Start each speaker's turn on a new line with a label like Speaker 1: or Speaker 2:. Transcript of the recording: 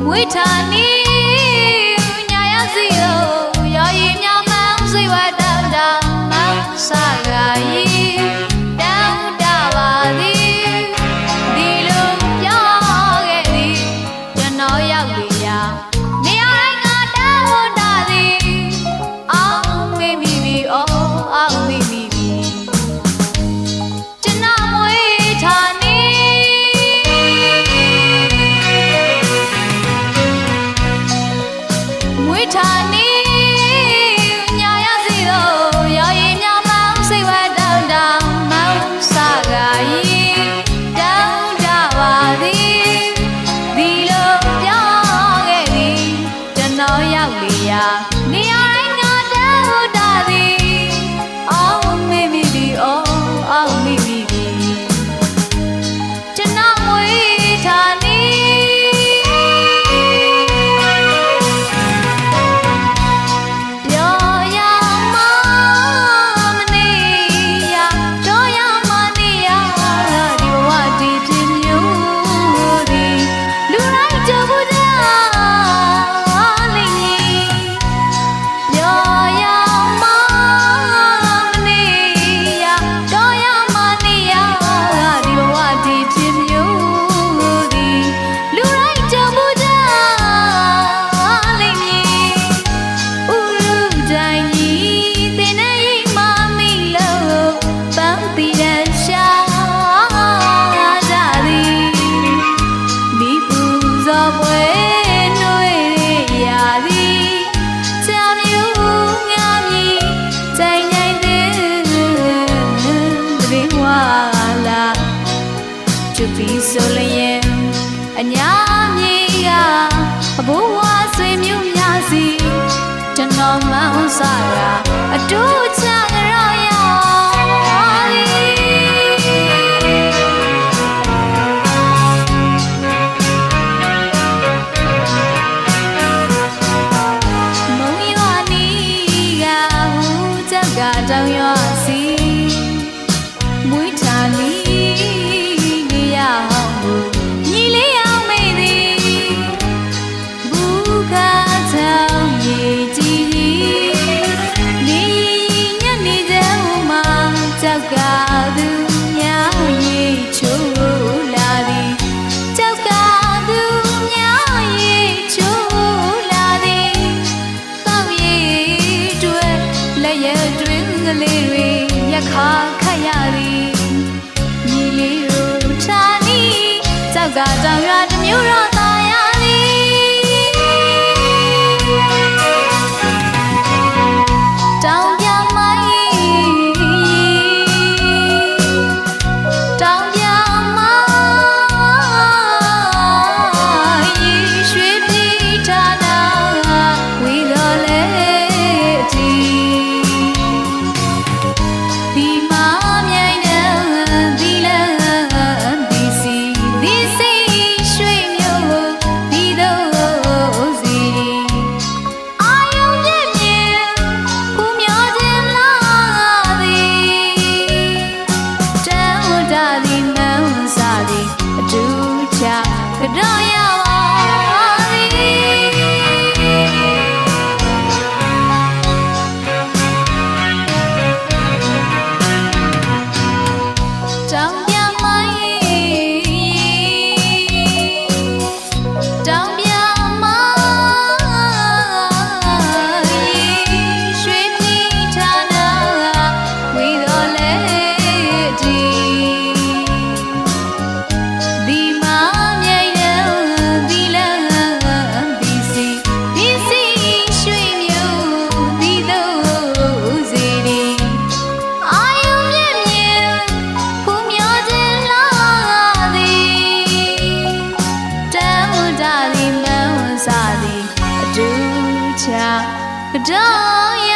Speaker 1: ဝိထာနီညာရစီလို့ရော်ရီမြောင်မောင်စိတ်ဝတ်တောင်းတောင်းမောင်ဆရာကြီးတောင်းတပါသည်ဒီလိုပြောခဲ့သည်ကျွန်တော်ရောက်ပြီရာနေရာတိုင်းငါတောင်းဖို့တာသည်အောင်မိမိပြီအော်အောင်မိမိပြီကျွန်တော်ဝိထာနီဝိထာနီညာရစီလို့ရော်ရီမြောင်မောင်စိတ်ဝတ်တောင်းတောင်းမောင်ဆရာကြီးတောင်းတပါသည်ဒီလိုပြောခဲ့သည်ကျွန်တော်ရောက်ပြီရာနေရာတိုင်းငါတောင်းဖို့တာသည်အောင်မိမိပြီအော်အောင်မိမိပြီကျွန်တော်ဝိထာနီပြီးဆိုလျင်အညာမြေကအဘိုးဝါဆွေမျိုးများစီကျွန်တော်မောင်စားရာအတူချကြရောမုံရွာနီကဟူချက်ကတောင်ရွာစီမွေးထာနီညီလေးအောင်မေးသည်ဘူးကချောင်းရည်ကြည်နေညနေကျမှကြောက်ကသူများရေချိုးလာသည်ကြောက်ကသူများရေချိုးလာသည်တောက်ရည်တွေလက်ရတွင်ကလေးတွေရခါခတ်ရသည်ညီလေးတို့ထာနီကြောက်ကတောင်ရွာတစ်မျိုးတော့သာရသည်တောင်ပြမိုင်းတောင်ပြမိုင်းရွှေပြည်ဌာနဝီတော်လေတီဒီမှာမြိုင်တဲ့ဒီလန်းဒီစီဒီစီရွှေမျိုးဒီတို့စီအာယုံပြည့်မြင်ဖူးမျောခြင်းလာသည်တန်ဝတ္တသည်မန်းစားသည်အတူချကြောရပါသည်တောင်ပြမိုင်းတောင်ပြမိုင်းရွှေပြည်ဌာနဝီတော်လေတီဒီမှာမြိုင်တဲ့ဒီလန်းဒီစီဒီစီရွှေမျိုးဒီတို့စီဒီအာယုံမြင့်မြင့်ဖူးမျောခြင်းလာသည်တန်ဝတ္တသည်မန်းစားသည်အတူချကြောရ